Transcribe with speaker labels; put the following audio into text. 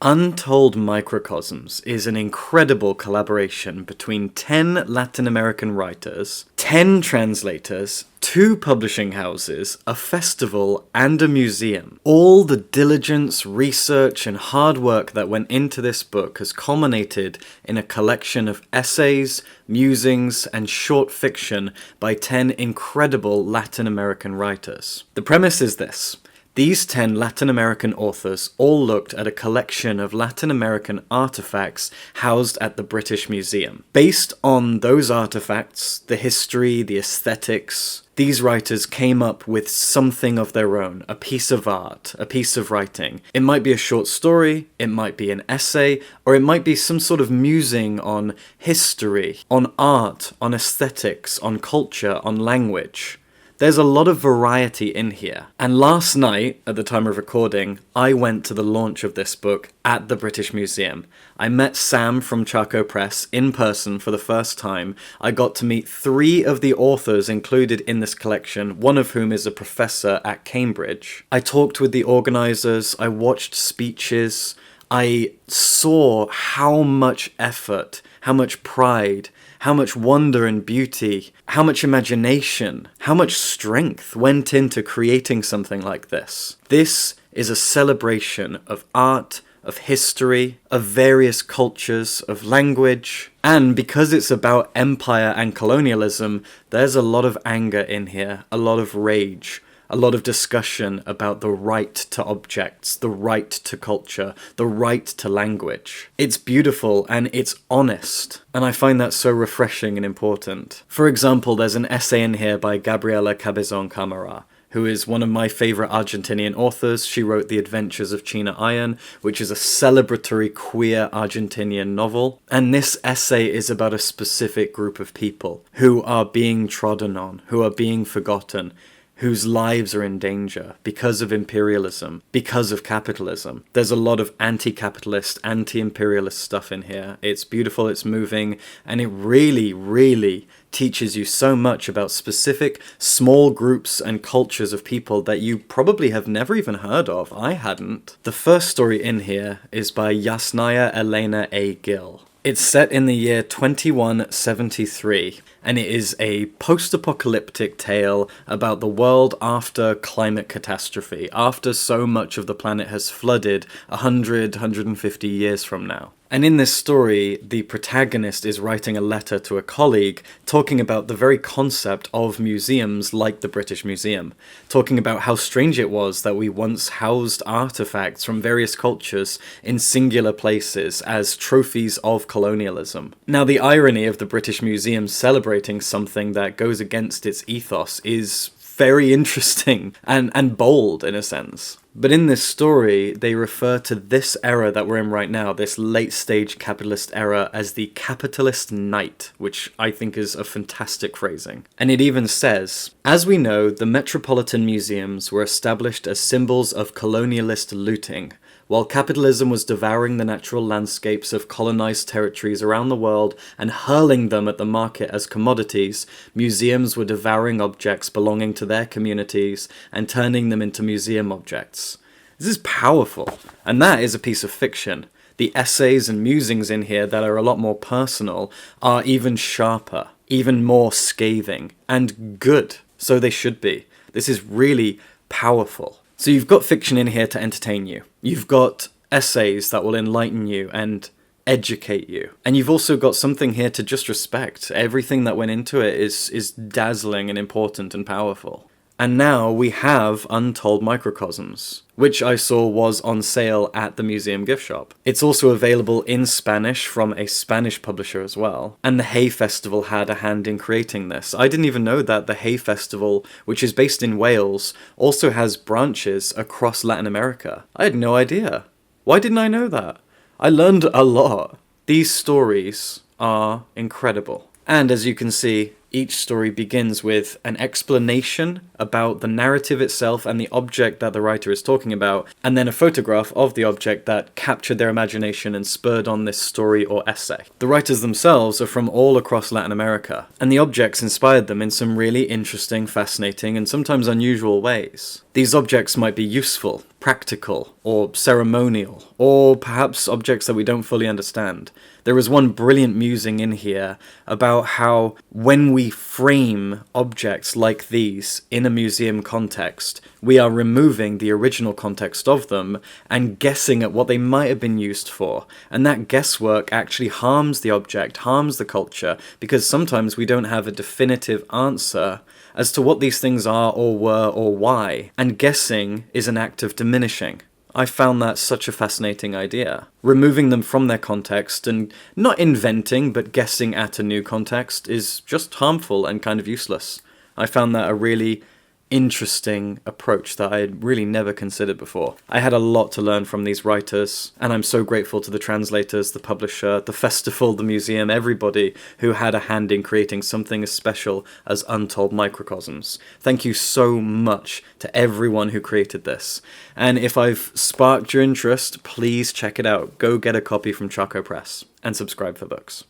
Speaker 1: Untold Microcosms is an incredible collaboration between 10 Latin American writers, 10 translators, 2 publishing houses, a festival, and a museum. All the diligence, research, and hard work that went into this book has culminated in a collection of essays, musings, and short fiction by 10 incredible Latin American writers. The premise is this. These 10 Latin American authors all looked at a collection of Latin American artifacts housed at the British Museum. Based on those artifacts, the history, the aesthetics, these writers came up with something of their own, a piece of art, a piece of writing. It might be a short story, it might be an essay, or it might be some sort of musing on history, on art, on aesthetics, on culture, on language. There's a lot of variety in here. And last night, at the time of recording, I went to the launch of this book at the British Museum. I met Sam from Charco Press in person for the first time. I got to meet 3 of the authors included in this collection, one of whom is a professor at Cambridge. I talked with the organisers, I watched speeches, I saw how much effort, how much pride, how much wonder and beauty, how much imagination, how much strength went into creating something like this. This is a celebration of art, of history, of various cultures, of language, and because it's about empire and colonialism, there's a lot of anger in here, a lot of rage, a lot of discussion about the right to objects, the right to culture, the right to language. It's beautiful and it's honest, and I find that so refreshing and important. For example, there's an essay in here by Gabriela Cabezon Camara, who is one of my favourite Argentinian authors. She wrote The Adventures of China Iron, which is a celebratory queer Argentinian novel. And this essay is about a specific group of people who are being trodden on, who are being forgotten, whose lives are in danger because of imperialism, because of capitalism. There's a lot of anti-capitalist, anti-imperialist stuff in here. It's beautiful, it's moving, and it really, really teaches you so much about specific small groups and cultures of people that you probably have never even heard of. I hadn't. The first story in here is by Yasnaya Elena A. Gill. It's set in the year 2173, and it is a post-apocalyptic tale about the world after climate catastrophe, after so much of the planet has flooded 150 years from now. And in this story, the protagonist is writing a letter to a colleague talking about the very concept of museums like the British Museum, talking about how strange it was that we once housed artifacts from various cultures in singular places as trophies of colonialism. Now, the irony of the British Museum celebrating something that goes against its ethos is very interesting and bold in a sense. But in this story, they refer to this era that we're in right now, this late-stage capitalist era, as the capitalist night, which I think is a fantastic phrasing. And it even says, as we know, the metropolitan museums were established as symbols of colonialist looting, while capitalism was devouring the natural landscapes of colonized territories around the world and hurling them at the market as commodities. Museums were devouring objects belonging to their communities and turning them into museum objects. This is powerful, and that is a piece of fiction. The essays and musings in here that are a lot more personal are even sharper, even more scathing, and good. So they should be. This is really powerful. So you've got fiction in here to entertain you. You've got essays that will enlighten you and educate you. And you've also got something here to just respect. Everything that went into it is dazzling and important and powerful. And now we have Untold Microcosms, which I saw was on sale at the museum gift shop. It's also available in Spanish from a Spanish publisher as well. And the Hay Festival had a hand in creating this. I didn't even know that the Hay Festival, which is based in Wales, also has branches across Latin America. I had no idea. Why didn't I know that? I learned a lot. These stories are incredible. And as you can see, each story begins with an explanation about the narrative itself and the object that the writer is talking about, and then a photograph of the object that captured their imagination and spurred on this story or essay. The writers themselves are from all across Latin America, and the objects inspired them in some really interesting, fascinating, and sometimes unusual ways. These objects might be useful, practical or ceremonial, or perhaps objects that we don't fully understand. There is one brilliant musing in here about how when we frame objects like these in a museum context, we are removing the original context of them and guessing at what they might have been used for. And that guesswork actually harms the object, harms the culture, because sometimes we don't have a definitive answer as to what these things are or were or why. And guessing is an act of diminishing. I found that such a fascinating idea. Removing them from their context and not inventing but guessing at a new context is just harmful and kind of useless. I found that a really interesting approach that I had really never considered before. I had a lot to learn from these writers, and I'm so grateful to the translators, the publisher, the festival, the museum, everybody who had a hand in creating something as special as Untold Microcosms. Thank you so much to everyone who created this. And if I've sparked your interest, please check it out. Go get a copy from Chaco Press and subscribe for books.